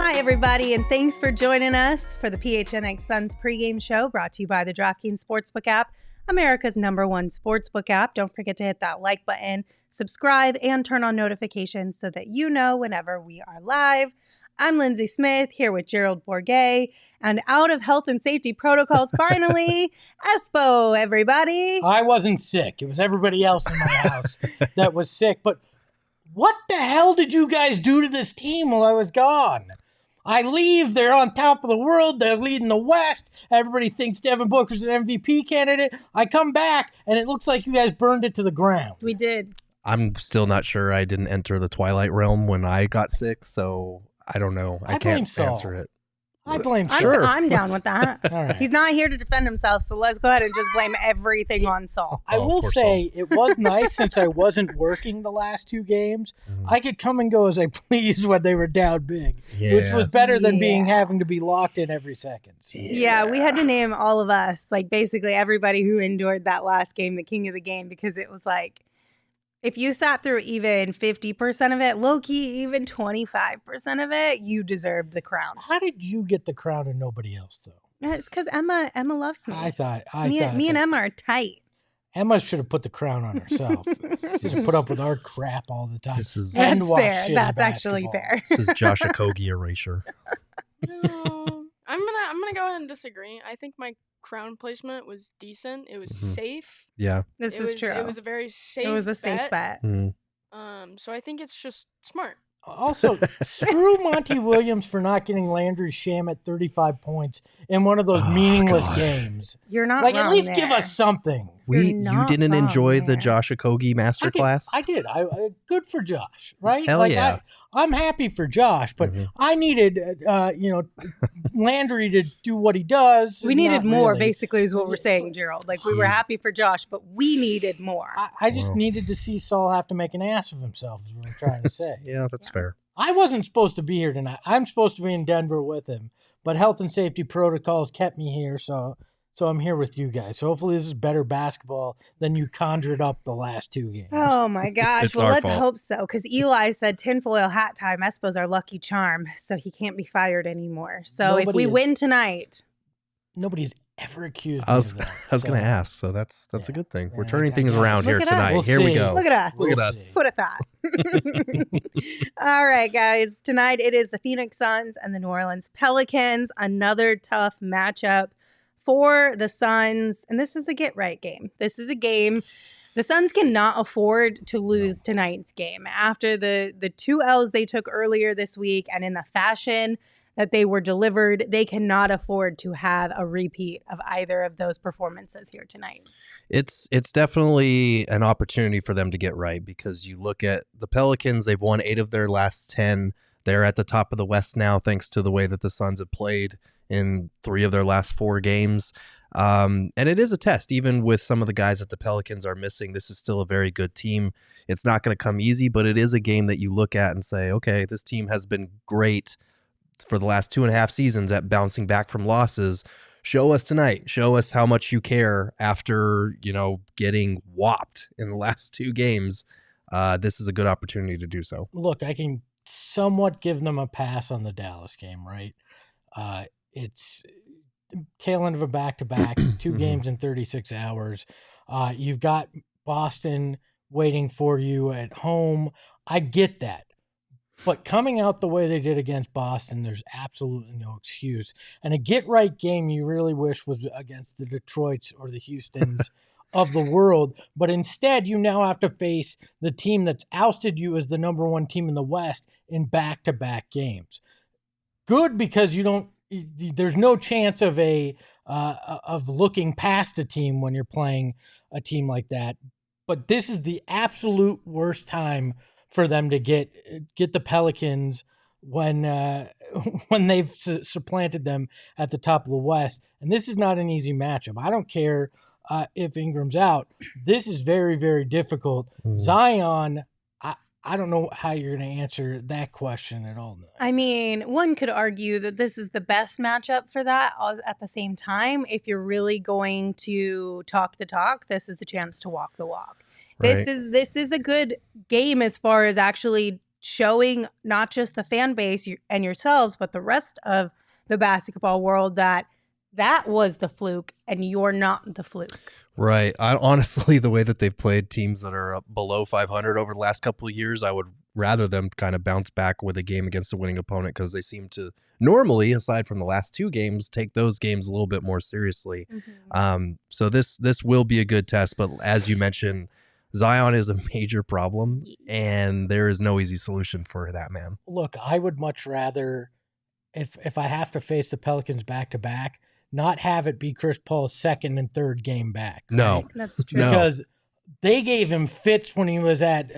Hi, everybody, and thanks for joining us for the PHNX Suns pregame show brought to you by the DraftKings Sportsbook app, America's #1 sportsbook app. Don't forget to hit that like button, subscribe, and turn on notifications so that you know whenever we are live. I'm Lindsay Smith here with Gerald Bourget, and out of health and safety protocols, finally, Espo, everybody. I wasn't sick. It was everybody else in my house that was sick. But what the hell did you guys do to this team while I was gone? I leave, they're on top of the world, they're leading the West, everybody thinks Devin Booker's an MVP candidate. I come back, and it looks like you guys burned it to the ground. We did. I'm still not sure. I didn't enter the Twilight Realm when I got sick, so I don't know. I can't answer it. I blame Sure. I'm down with that. All right. He's not here to defend himself, so let's go ahead and just blame everything on Saul. I will say it was nice since I wasn't working the last two games. I could come and go as I pleased when they were down big, which was better than having to be locked in every second. So. Yeah, we had to name all of us, like basically everybody who endured that last game, the king of the game, because it was like, if you sat through even 50% of it, low-key, even 25% of it, you deserved the crown. How did you get the crown and nobody else, though? It's because Emma loves me. I thought me and Emma are tight. Emma should have put the crown on herself. Just put up with our crap all the time. This is That's fair. That's actually fair. This is Josh Okogie erasure. No, I'm gonna go ahead and disagree. I think my crown placement was decent. It was safe. Yeah. This is true. It was a very safe. It was a safe bet. So I think it's just smart. Also, screw Monty Williams for not getting Landry Sham at 35 points in one of those meaningless games. You're not like wrong at least there. give us something. You didn't enjoy the there. Josh Okogie masterclass? I did. I good for Josh, right? Hell yeah. I'm happy for Josh, but I needed, Landry to do what he does. We needed more, really. basically, is what we're saying, Gerald. Like, we were happy for Josh, but we needed more. I just needed to see Saul have to make an ass of himself, is what I'm trying to say. Yeah, that's fair. I wasn't supposed to be here tonight. I'm supposed to be in Denver with him, but health and safety protocols kept me here, so I'm here with you guys. So hopefully this is better basketball than you conjured up the last two games. Oh, my gosh. It's well, our let's fault. hope so, because Eli said tinfoil hat time. Espo's our lucky charm, so he can't be fired anymore. So if we win tonight. Nobody's ever accused me I was of that. going to ask, so that's a good thing. We're Yeah, turning I things guess. around here Look at us. tonight. We'll Here we see. go. Look at us. Look at We'll us. see. What a thought. All right, guys. Tonight it is the Phoenix Suns and the New Orleans Pelicans. Another tough matchup for the Suns. And this is a get-right game. This is a game the Suns cannot afford to lose tonight's game. After the two L's they took earlier this week and in the fashion that they were delivered, they cannot afford to have a repeat of either of those performances here tonight. It's definitely an opportunity for them to get right, because you look at the Pelicans, they've won 8 of their last 10. They're at the top of the West now, thanks to the way that the Suns have played in 3 of their last 4 games. And it is a test, even with some of the guys that the Pelicans are missing. This is still a very good team. It's not going to come easy, but it is a game that you look at and say, okay, this team has been great for the last 2.5 seasons at bouncing back from losses. Show us tonight. Show us how much you care after, getting whopped in the last 2 games. This is a good opportunity to do so. Look, I can somewhat give them a pass on the Dallas game, right? It's tail end of a back-to-back, 2 games in 36 hours. You've got Boston waiting for you at home. I get that. But coming out the way they did against Boston, there's absolutely no excuse. And a get-right game you really wish was against the Detroits or the Houstons of the world. But instead, you now have to face the team that's ousted you as the number 1 team in the West in back-to-back games. Good, because there's no chance of of looking past a team when you're playing a team like that. But this is the absolute worst time for them to get the Pelicans when they've supplanted them at the top of the West. And this is not an easy matchup. I don't care if Ingram's out. This is very, very difficult. Zion, I don't know how you're going to answer that question at all. I mean, one could argue that this is the best matchup for that. At the same time, if you're really going to talk the talk, this is the chance to walk the walk. Right. This is a good game as far as actually showing not just the fan base and yourselves, but the rest of the basketball world that was the fluke and you're not the fluke. Right. Honestly, the way that they've played teams that are below 500 over the last couple of years, I would rather them kind of bounce back with a game against a winning opponent, because they seem to normally, aside from the last 2 games, take those games a little bit more seriously. So this will be a good test. But as you mentioned, Zion is a major problem, and there is no easy solution for that man. Look, I would much rather, if I have to face the Pelicans back-to-back, not have it be Chris Paul's second and third game back. No, right? That's true. Because they gave him fits when he was at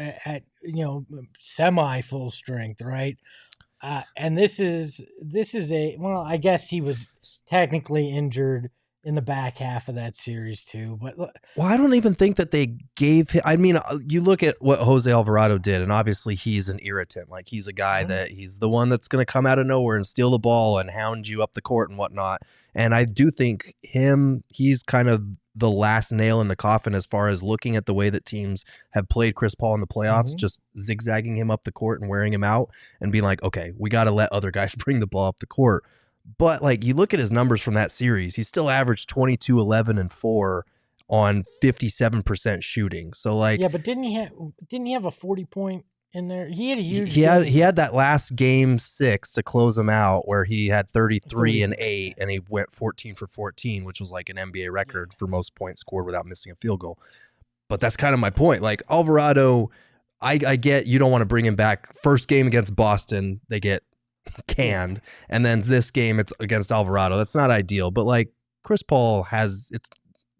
semi full strength, right? And this is I guess he was technically injured in the back half of that series too. But well, I don't even think that they gave him. I mean, you look at what Jose Alvarado did, and obviously he's an irritant. Like, he's a guy that he's the one that's going to come out of nowhere and steal the ball and hound you up the court and whatnot. And I do think he's kind of the last nail in the coffin as far as looking at the way that teams have played Chris Paul in the playoffs, just zigzagging him up the court and wearing him out and being like, okay, we got to let other guys bring the ball up the court. But like, you look at his numbers from that series, he still averaged 22, 11, and 4 on 57% shooting. So like, yeah, but didn't he have a 40-point in there? He had a huge he had that last game 6 to close him out where he had 33 and 8, and he went 14 for 14, which was like an NBA record for most points scored without missing a field goal. But that's kind of my point. Like, Alvarado, I get you don't want to bring him back. First game against Boston, they get canned, and then this game it's against Alvarado. That's not ideal, but like, Chris Paul has, it's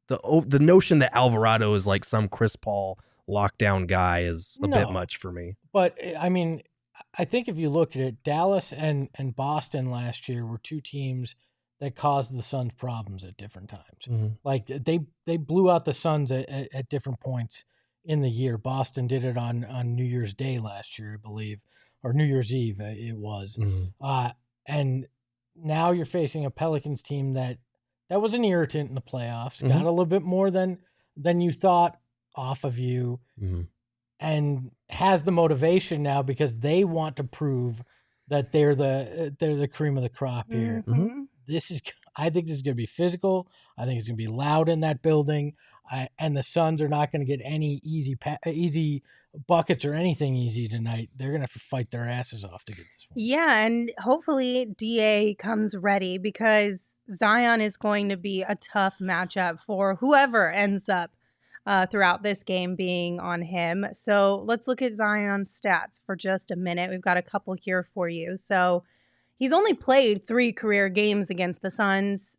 the notion that Alvarado is like some Chris Paul lockdown guy is a bit much for me. But I mean, I think if you look at it, Dallas and Boston last year were 2 teams that caused the Suns problems at different times. Like, they blew out the Suns at different points in the year. Boston did it on New Year's Day last year, I believe, or New Year's Eve it was. And now you're facing a Pelicans team that was an irritant in the playoffs, got a little bit more than you thought off of you, and has the motivation now because they want to prove that they're the cream of the crop here. I think this is going to be physical. I think it's going to be loud in that building. And the Suns are not going to get any easy buckets or anything easy tonight. They're going to fight their asses off to get this one. Yeah, and hopefully DA comes ready, because Zion is going to be a tough matchup for whoever ends up throughout this game being on him. So let's look at Zion's stats for just a minute. We've got a couple here for you. So he's only played 3 career games against the Suns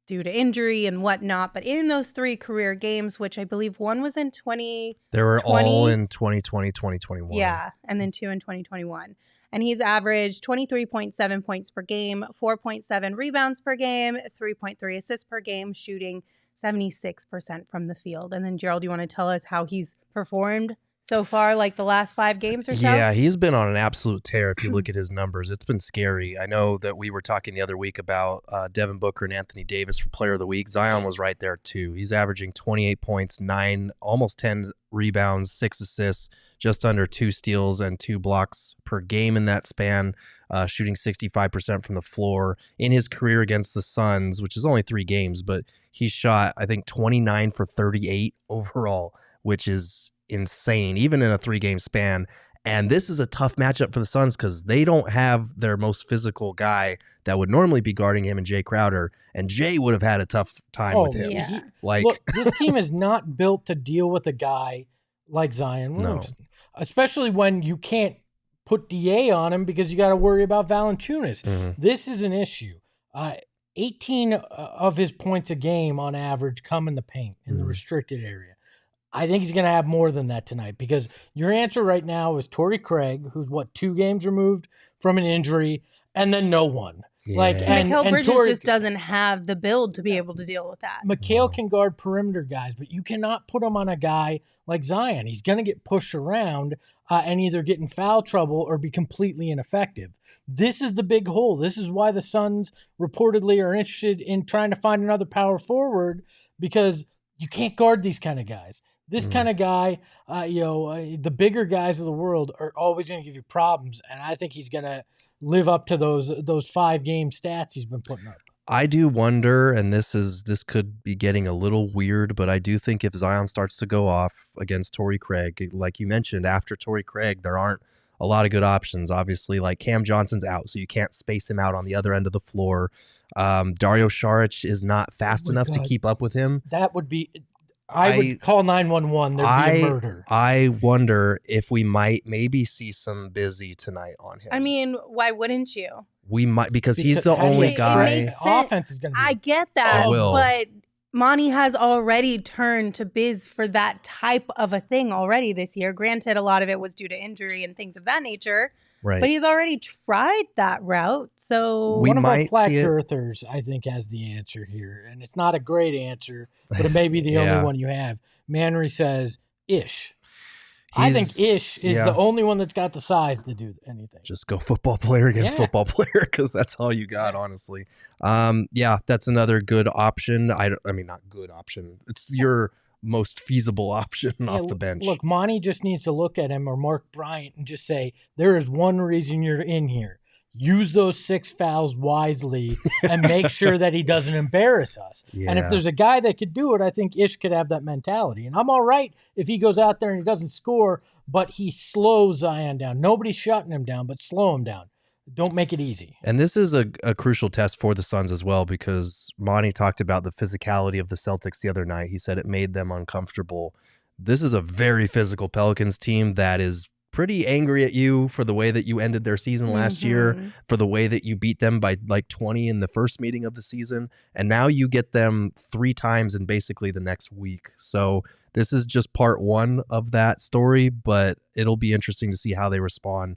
due to injury and whatnot. But in those 3 career games, which I believe one was in 2020. They were all in 2020, 2021. Yeah, and then 2 in 2021. And he's averaged 23.7 points per game, 4.7 rebounds per game, 3.3 assists per game, shooting 76% from the field. And then, Gerald, you want to tell us how he's performed so far, like the last 5 games or so? Yeah, he's been on an absolute tear. If you look at his numbers, it's been scary. I know that we were talking the other week about Devin Booker and Anthony Davis for Player of the Week. Zion was right there too. He's averaging 28 points, 9, almost 10 rebounds, 6 assists, just under 2 steals and 2 blocks per game in that span, shooting 65% from the floor. In his career against the Suns, which is only 3 games, but he shot, I think, 29 for 38 overall, which is insane, even in a 3-game span. And this is a tough matchup for the Suns because they don't have their most physical guy that would normally be guarding him, and Jay Crowder. And Jay would have had a tough time with him. Yeah. Look, this team is not built to deal with a guy like Zion Williamson, especially when you can't put DA on him because you got to worry about Valanciunas. This is an issue. 18 of his points a game on average come in the paint, in the restricted area. I think he's going to have more than that tonight, because your answer right now is Torrey Craig, who's 2 games removed from an injury, and then no one. Yeah. Mikal Bridges just doesn't have the build to be able to deal with that. Mikal can guard perimeter guys, but you cannot put him on a guy like Zion. He's going to get pushed around and either get in foul trouble or be completely ineffective. This is the big hole. This is why the Suns reportedly are interested in trying to find another power forward, because you can't guard these kind of guys. This kind of guy, the bigger guys of the world are always going to give you problems, and I think he's going to live up to those 5-game stats he's been putting up. I do wonder, and this could be getting a little weird, but I do think if Zion starts to go off against Torrey Craig, like you mentioned, after Torrey Craig, there aren't a lot of good options. Obviously, like Cam Johnson's out, so you can't space him out on the other end of the floor. Dario Saric is not fast enough to keep up with him. That would be... I would call 911. There'd be a murder. I wonder if we might maybe see some busy tonight on him. I mean, why wouldn't you? We might because he's the only guy. Offense is going to be... I get that, but Monty has already turned to Biz for that type of a thing already this year. Granted, a lot of it was due to injury and things of that nature. Right. But he's already tried that route. So we one of our might flat see it. earthers, I think, has the answer here. And it's not a great answer, but it may be the only one you have. Manry says Ish. I think Ish is the only one that's got the size to do anything. Just go football player against football player because that's all you got, honestly. That's another good option. I mean, not good option. It's your most feasible option off the bench. Look, Monty just needs to look at him or Mark Bryant and just say, there is one reason you're in here. Use those 6 fouls wisely and make sure that he doesn't embarrass us. Yeah. And if there's a guy that could do it, I think Ish could have that mentality. And I'm all right if he goes out there and he doesn't score, but he slows Zion down. Nobody's shutting him down, but slow him down. Don't make it easy. And this is a crucial test for the Suns as well because Monty talked about the physicality of the Celtics the other night. He said it made them uncomfortable. This is a very physical Pelicans team that is pretty angry at you for the way that you ended their season last year, for the way that you beat them by like 20 in the first meeting of the season. And now you get them 3 times in basically the next week. So this is just part 1 of that story, but it'll be interesting to see how they respond.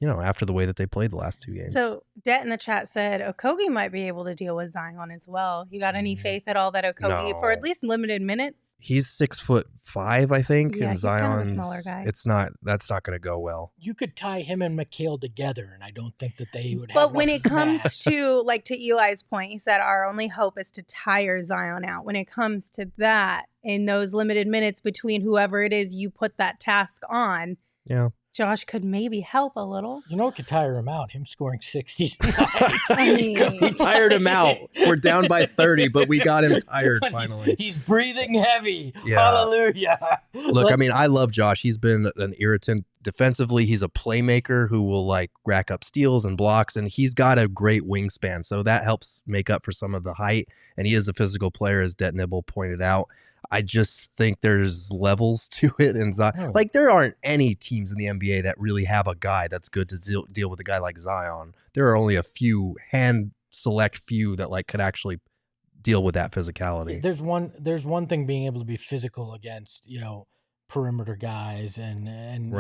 After the way that they played the last 2 games. So, Det in the chat said Okogie might be able to deal with Zion as well. You got any faith at all that Okogie, for at least limited minutes? He's 6'5", I think, Yeah, and he's Zion's kind of a smaller guy. That's not going to go well. You could tie him and Mikal together, and I don't think that they would have. But when it comes to Eli's point, he said our only hope is to tire Zion out. When it comes to that, in those limited minutes between whoever it is you put that task on, Josh could maybe help a little. You know what could tire him out? Him scoring 60. We tired him out. We're down by 30, but we got him tired finally. He's breathing heavy. Yeah. Hallelujah. Look, I mean, I love Josh. He's been an irritant defensively. He's a playmaker who will rack up steals and blocks, and he's got a great wingspan. So that helps make up for some of the height. And he is a physical player, as Det Nibble pointed out. I just think there's levels to it. And there aren't any teams in the NBA that really have a guy that's good to deal with a guy like Zion. There are only a few, select few that could actually deal with that physicality. There's one thing being able to be physical against, perimeter guys and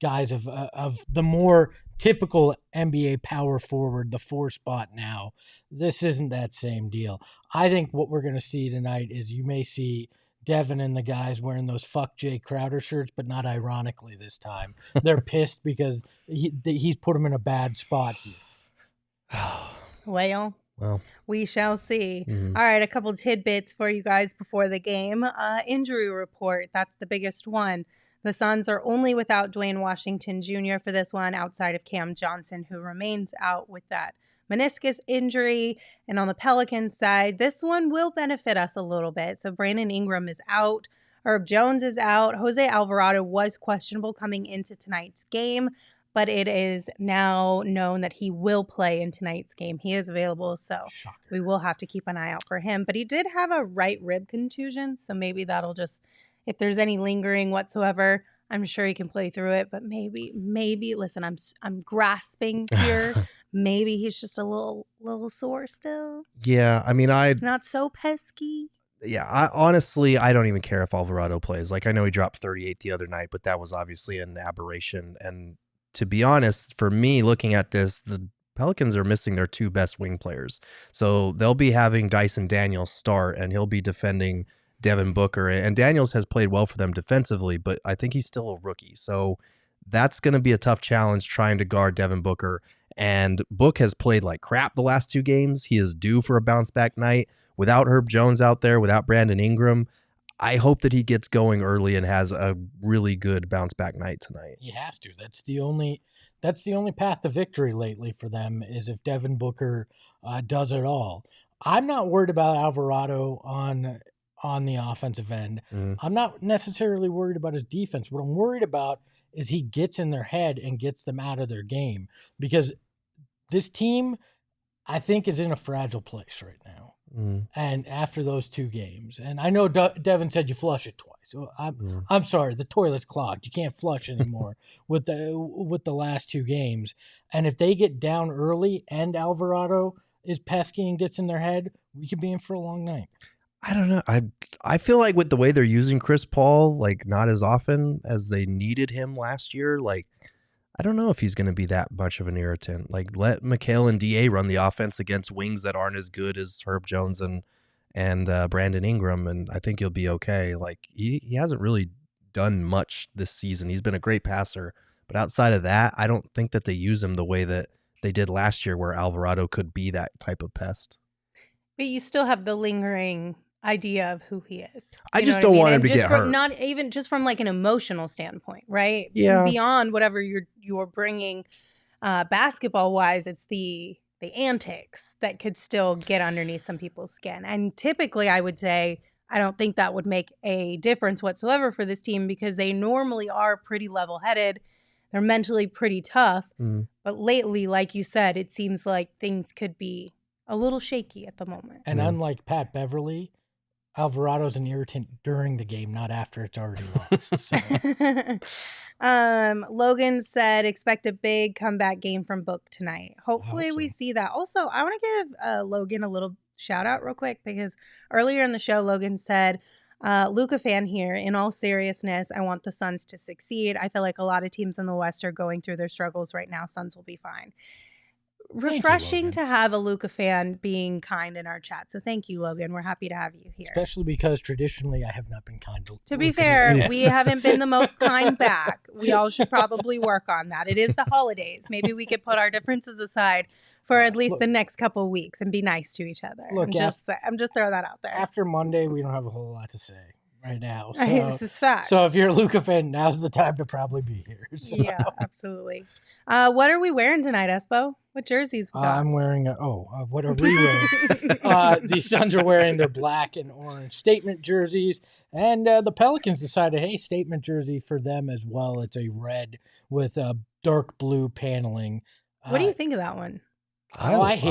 guys of the more typical NBA power forward, the 4 spot now. This isn't that same deal. I think what we're going to see tonight is you may see Devin and the guys wearing those fuck Jay Crowder shirts, but not ironically this time. They're pissed because he's put them in a bad spot here. Well, we shall see. Mm-hmm. All right, a couple tidbits for you guys before the game. Injury report, that's the biggest one. The Suns are only without Dwayne Washington Jr. for this one, outside of Cam Johnson, who remains out with that meniscus injury. And on the Pelicans side, this one will benefit us a little bit. So Brandon Ingram is out. Herb Jones is out. Jose Alvarado was questionable coming into tonight's game, but it is now known that he will play in tonight's game. He is available, so we will have to keep an eye out for him. But he did have a right rib contusion, so maybe that'll just, if there's any lingering whatsoever, I'm sure he can play through it. But maybe, listen, I'm grasping here. Maybe he's just a little sore still. Yeah, I mean, not so pesky. Yeah, honestly, I don't even care if Alvarado plays. I know he dropped 38 the other night, but that was obviously an aberration. And to be honest, for me, looking at this, the Pelicans are missing their 2 best wing players. So they'll be having Dyson Daniels start, and he'll be defending Devin Booker. And Daniels has played well for them defensively, but I think he's still a rookie. So that's going to be a tough challenge trying to guard Devin Booker. And Book has played like crap the last 2 games. He is due for a bounce back night. Without Herb Jones out there, without Brandon Ingram, I hope that he gets going early and has a really good bounce back night tonight. He has to. That's the only path to victory lately for them is if Devin Booker does it all. I'm not worried about Alvarado on the offensive end. I'm not necessarily worried about his defense. What I'm worried about is he gets in their head and gets them out of their game, because this team, I think, is in a fragile place right now. And after those 2 games, and I know Devin said you flush it twice. So I'm sorry, the toilet's clogged. You can't flush anymore with the last 2 games. And if they get down early and Alvarado is pesky and gets in their head, we could be in for a long night. I don't know. I feel like with the way they're using Chris Paul, like not as often as they needed him last year, like I don't know if he's going to be that much of an irritant. Like let Mikal and DA run the offense against wings that aren't as good as Herb Jones and Brandon Ingram, and I think he'll be okay. Like he hasn't really done much this season. He's been a great passer, but outside of that, I don't think that they use him the way that they did last year, where Alvarado could be that type of pest. But you still have the lingering idea of who he is. I just don't want him to get hurt. Not even just from like an emotional standpoint, right? Yeah. Beyond whatever you're bringing basketball wise, it's the antics that could still get underneath some people's skin. And typically I would say I don't think that would make a difference whatsoever for this team, because they normally are pretty level-headed. They're mentally pretty tough. But lately, like you said, it seems like things could be a little shaky at the moment. And unlike Pat Beverly, Alvarado's an irritant during the game, not after it's already lost. So. Logan said, expect a big comeback game from Book tonight. Hopefully we see that. Also, I want to give Logan a little shout out real quick, because earlier in the show, Logan said, Luka fan here. In all seriousness, I want the Suns to succeed. I feel like a lot of teams in the West are going through their struggles right now. Suns will be fine. Refreshing to have a Luka fan being kind in our chat. So thank you, Logan. We're happy to have you here. Especially because traditionally I have not been kind to be fair, we haven't been the most kind back. We all should probably work on that. It is the holidays. Maybe we could put our differences aside for at least the next couple of weeks and be nice to each other. I'm just throwing that out there. After Monday, we don't have a whole lot to say right now. So, this is fact. So if you're a Luka fan, now's the time to probably be here. So. Yeah, absolutely. What are we wearing tonight, Espo? What jerseys we got? I'm wearing what are we wearing? The Suns are wearing their black and orange statement jerseys, and the Pelicans decided, hey, statement jersey for them as well. It's a red with dark blue paneling. What do you think of that one? I like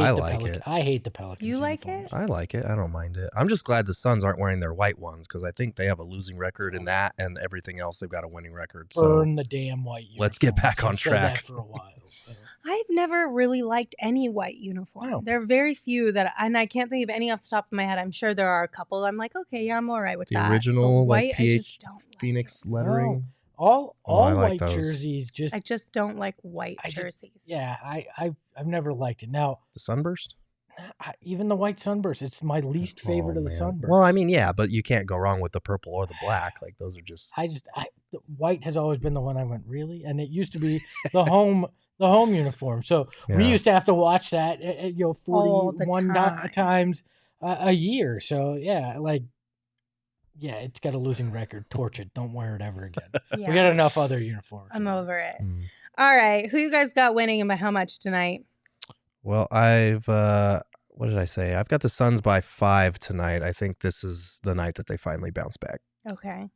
it. I hate the Pelicans. You like it? I like it. I don't mind it. I'm just glad the Suns aren't wearing their white ones, because I think they have a losing record in that, and everything else they've got a winning record. So burn the damn white uniforms. Let's get back on track. For a while. So. I've never really liked any white uniform. No. There are very few that, and I can't think of any off the top of my head. I'm sure there are a couple. I'm like, okay, yeah, I'm all right with that. The original white, PHNX lettering. All like white those. jerseys. I just don't like white jerseys. I've never liked it. Now the sunburst. Even the white sunburst. It's my least favorite of the sunburst. Well, I mean, yeah, but you can't go wrong with the purple or the black. Like those are just. The white has always been the one I went really, and it used to be the home uniform. So we used to have to watch that, 41 times a year. So it's got a losing record. Torch it. Don't wear it ever again. Yeah. We got enough other uniforms. I'm over it. All right. Who you guys got winning and by how much tonight? Well, I've what did I say? I've got the Suns by 5 tonight. I think this is the night that they finally bounce back. Okay.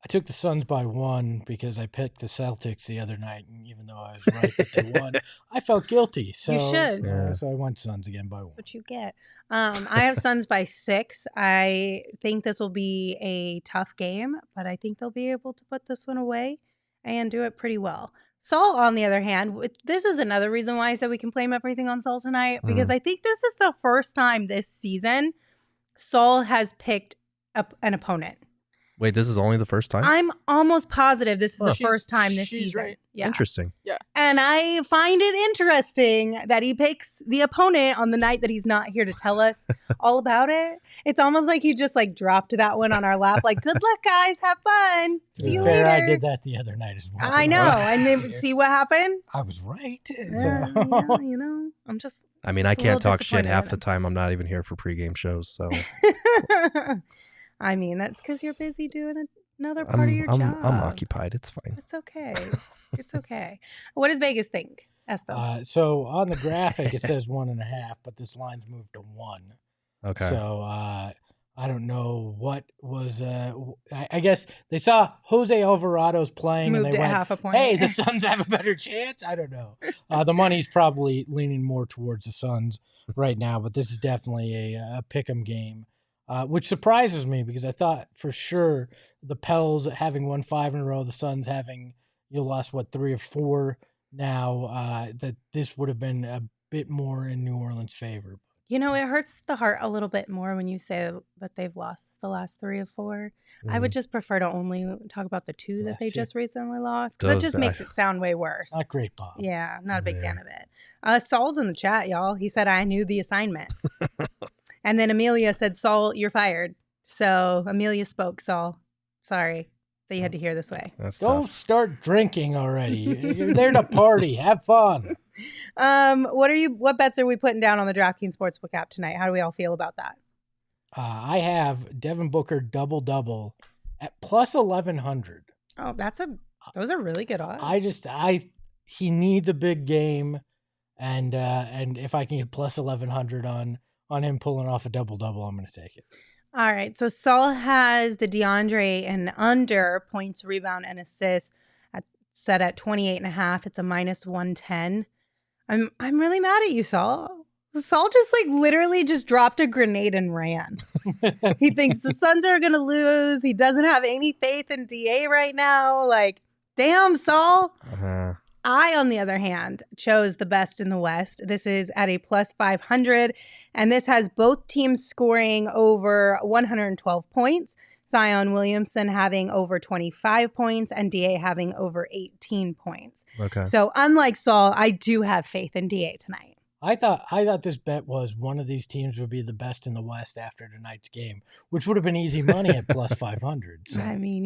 I took the Suns by 1 because I picked the Celtics the other night, and even though I was right that they won, I felt guilty. So you should. So I went Suns again by 1. That's what you get. I have Suns by 6. I think this will be a tough game, but I think they'll be able to put this one away and do it pretty well. Saul, on the other hand, this is another reason why I said we can blame everything on Saul tonight, because I think this is the first time this season Saul has picked an opponent. Wait, this is only the first time? I'm almost positive this is the first time this season. Right. Yeah. Interesting. Yeah. And I find it interesting that he picks the opponent on the night that he's not here to tell us all about it. It's almost like he just dropped that one on our lap. Like, good luck, guys. Have fun. See you later. I did that the other night as well. I know. And then see what happened? I was right. I'm just. I mean, I can't talk shit half the time. I'm not even here for pregame shows. So. I mean, that's because you're busy doing another part of your job. I'm occupied. It's fine. It's okay. It's okay. What does Vegas think, Espo? So on the graphic, it says 1.5, but this line's moved to 1. Okay. So I don't know what was. I guess they saw Jose Alvarado's playing Moved and they it went, half a point. "Hey, the Suns have a better chance." I don't know. The money's probably leaning more towards the Suns right now, but this is definitely a pick'em game, which surprises me because I thought for sure the Pels having won 5 in a row, the Suns having lost 3 or 4 now, that this would have been a bit more in New Orleans' favor. You know, it hurts the heart a little bit more when you say that they've lost the last 3 of 4. I would just prefer to only talk about the 2 that they just recently lost, because that just makes it sound way worse. Not great, Bob. Yeah, I'm not a big fan of it. Saul's in the chat, y'all. He said, I knew the assignment. And then Amelia said, Saul, you're fired. So Amelia spoke, Saul. Sorry that you had to hear this way. That's Don't tough. start drinking already. You're there to party. Have fun. What bets are we putting down on the DraftKings Sportsbook app tonight? How do we all feel about that? I have Devin Booker double at plus 1,100. Oh, those are really good odds. He needs a big game, and if I can get plus 1,100 on him pulling off a double, I'm going to take it. All right, so Saul has the Deandre and under points, rebound, and assists set at 28.5. It's a minus 110. I'm really mad at you, Saul. Saul just literally just dropped a grenade and ran. He thinks the Suns are going to lose. He doesn't have any faith in DA right now. Damn, Saul. I, on the other hand, chose the best in the West. This is at a plus 500, and this has both teams scoring over 112 points. Zion Williamson having over 25 points and DA having over 18 points. Okay. So unlike Saul, I do have faith in DA tonight. I thought this bet was one of these teams would be the best in the West after tonight's game, which would have been easy money at plus 500. So. I mean,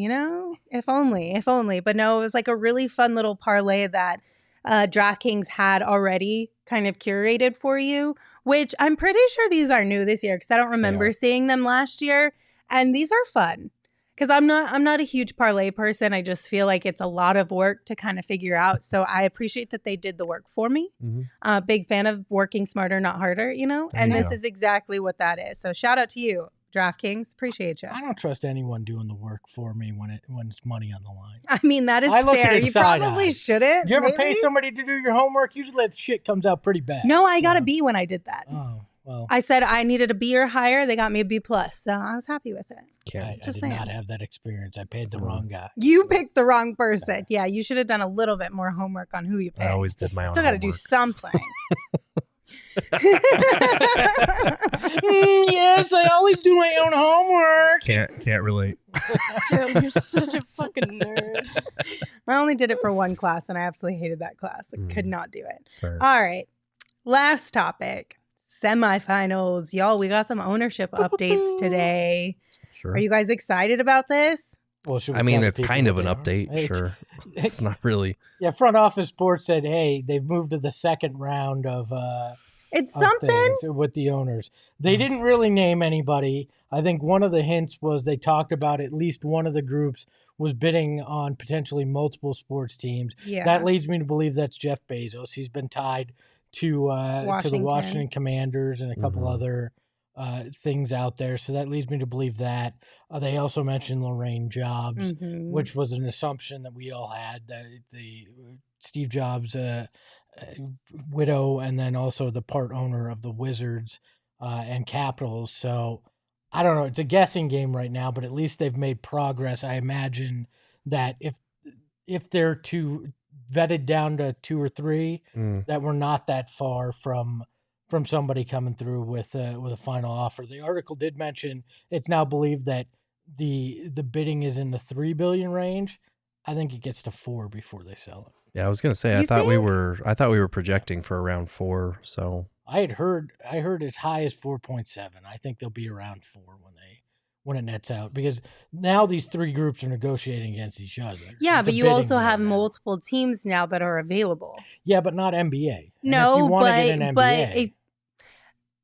if only. But no, it was a really fun little parlay that DraftKings had already kind of curated for you, which I'm pretty sure these are new this year because I don't remember seeing them last year. And these are fun because I'm not a huge parlay person. I just feel like it's a lot of work to kind of figure out. So I appreciate that they did the work for me. Mm-hmm. Big fan of working smarter, not harder, and this is exactly what that is. So shout out to you, DraftKings. Appreciate you. I don't trust anyone doing the work for me when it's money on the line. I mean, that is fair. You probably shouldn't. You ever pay somebody to do your homework? Usually that shit comes out pretty bad. No, I got a B when I did that. Oh. Well, I said I needed a B or higher. They got me a B plus, so I was happy with it. I did not have that experience. I paid the wrong guy. You picked the wrong person. Yeah, you should have done a little bit more homework on who you picked. I always did my own. Still got to do something. Yes, I always do my own homework. Can't relate. Jeremy, you're such a fucking nerd. I only did it for one class, and I absolutely hated that class. I could not do it. Fair. All right, last topic. Semifinals. Y'all, we got some ownership updates today. Sure. Are you guys excited about this? Well, it's kind of an update. Sure. It's not really. Yeah, Front Office Sports said, hey, they've moved to the second round of it's something with the owners. They didn't really name anybody. I think one of the hints was they talked about at least one of the groups was bidding on potentially multiple sports teams. Yeah. That leads me to believe that's Jeff Bezos. He's been tied to the Washington Commanders and a couple other things out there. So that leads me to believe that. They also mentioned Lorraine Jobs, which was an assumption that we all had, the Steve Jobs widow, and then also the part owner of the Wizards and Capitals. So I don't know. It's a guessing game right now, but at least they've made progress. I imagine that if they're vetted down to 2 or 3, that we're not that far from somebody coming through with a final offer. The article did mention it's now believed that the bidding is in the $3 billion range. I think it gets to 4 before they sell it. Yeah, I was gonna say I thought we were projecting for around 4. So I heard as high as 4.7. I think they'll be around 4 when it nets out, because now these 3 groups are negotiating against each other. Yeah, but you also have multiple teams now that are available. Yeah, but not NBA. No, if you want to get an NBA,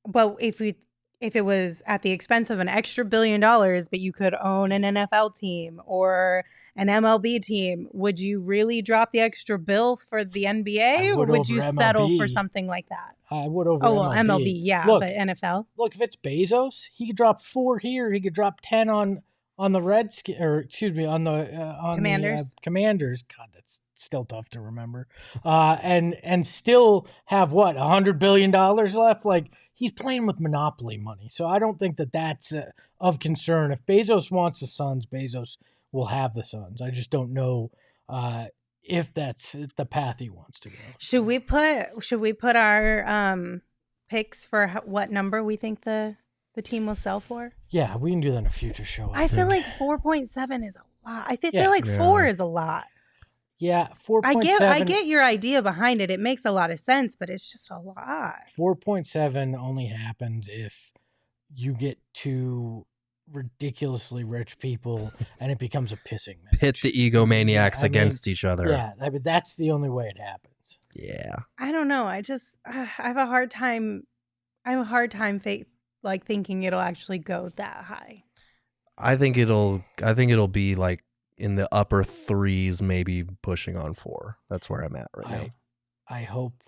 but if if it was at the expense of an extra $1 billion, but you could own an NFL team or an MLB team, would you really drop the extra bill for the NBA, or would you settle for something like that? I would over MLB, yeah, look, but NFL. Look, if it's Bezos, he could drop 4 here. He could drop 10 on the on the Commanders. Commanders. God, that's still tough to remember. And still have what, $100 billion left? Like, he's playing with monopoly money. So I don't think that's of concern. If Bezos wants the Suns, Bezos will have the Suns. I just don't know if that's the path he wants to go. Should we put our picks for what number we think the team will sell for? Yeah, we can do that in a future show. I feel like 4.7 is a lot. I feel like 4 is a lot. Yeah, 4.7. I get your idea behind it. It makes a lot of sense, but it's just a lot. 4.7 only happens if you get 2 ridiculously rich people and it becomes a pissing match. Pit the egomaniacs against each other. Yeah, that's the only way it happens. Yeah. I don't know. I have a hard time thinking it'll actually go that high. I think it'll be like in the upper 3s, maybe pushing on 4. That's where I'm at right now. I hope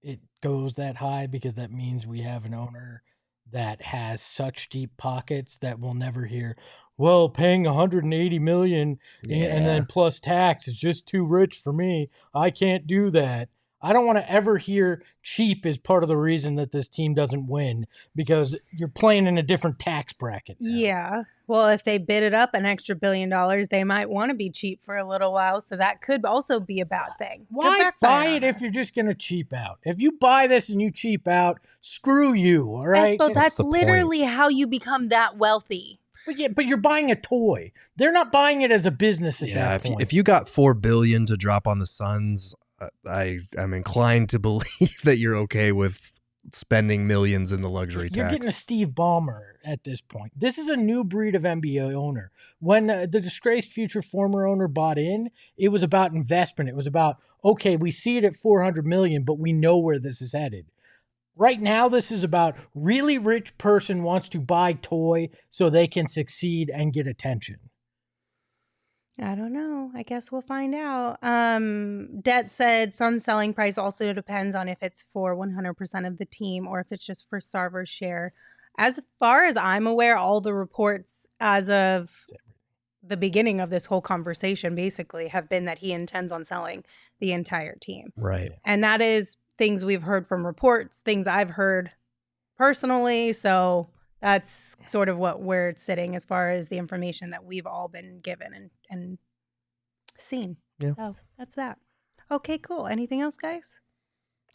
it goes that high, because that means we have an owner that has such deep pockets that we'll never hear, well, paying $180 million and then plus tax is just too rich for me. I can't do that. I don't want to ever hear cheap is part of the reason that this team doesn't win, because you're playing in a different tax bracket now. Yeah. Well, if they bid it up an extra $1 billion, they might want to be cheap for a little while. So that could also be a bad thing. Why buy it if you're just going to cheap out? If you buy this and you cheap out, screw you, all right? Espo, that's literally how you become that wealthy. But you're buying a toy. They're not buying it as a business at that point. If you got $4 billion to drop on the Suns, I'm inclined to believe that you're okay with spending millions in the luxury tax. You're getting a Steve Ballmer at this point. This is a new breed of NBA owner. When the disgraced future former owner bought in, it was about investment. It was about, okay, we see it at $400 million, but we know where this is headed. Right now, this is about really rich person wants to buy toy so they can succeed and get attention. I don't know. I guess we'll find out. Det said Sun's selling price also depends on if it's for 100% of the team or if it's just for Sarver's share. As far as I'm aware, all the reports as of the beginning of this whole conversation basically have been that he intends on selling the entire team. Right. And that is things we've heard from reports, things I've heard personally. So that's sort of where it's sitting as far as the information that we've all been given and seen. Yeah. So that's that. Okay, cool. Anything else, guys?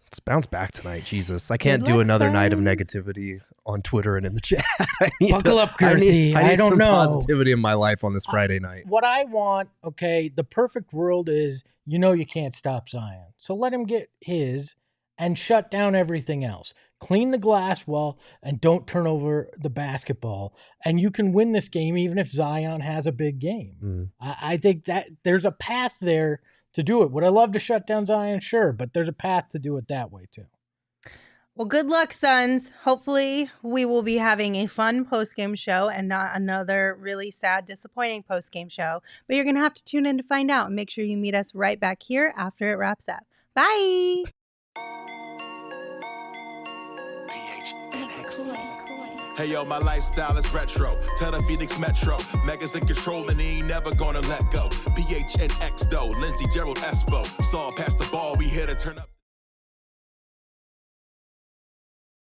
Let's bounce back tonight. Jesus, I can't do another night of negativity on Twitter and in the chat. Buckle up, Girthy. I need don't some know. positivity in my life on this Friday night. What I want, okay, the perfect world is, you can't stop Zion. So let him get his and shut down everything else. Clean the glass well and don't turn over the basketball. And you can win this game even if Zion has a big game. I think that there's a path there to do it. Would I love to shut down Zion? Sure, but there's a path to do it that way too. Well, good luck, Suns. Hopefully we will be having a fun post-game show and not another really sad, disappointing post-game show. But you're going to have to tune in to find out, and make sure you meet us right back here after it wraps up. Bye! PHNX. Hey yo, my lifestyle is retro. Tell the Phoenix Metro. Megas in control and he ain't never gonna let go. PHNX though. Lindsey, Gerald, Espo. Saw past the ball, we here to turn up.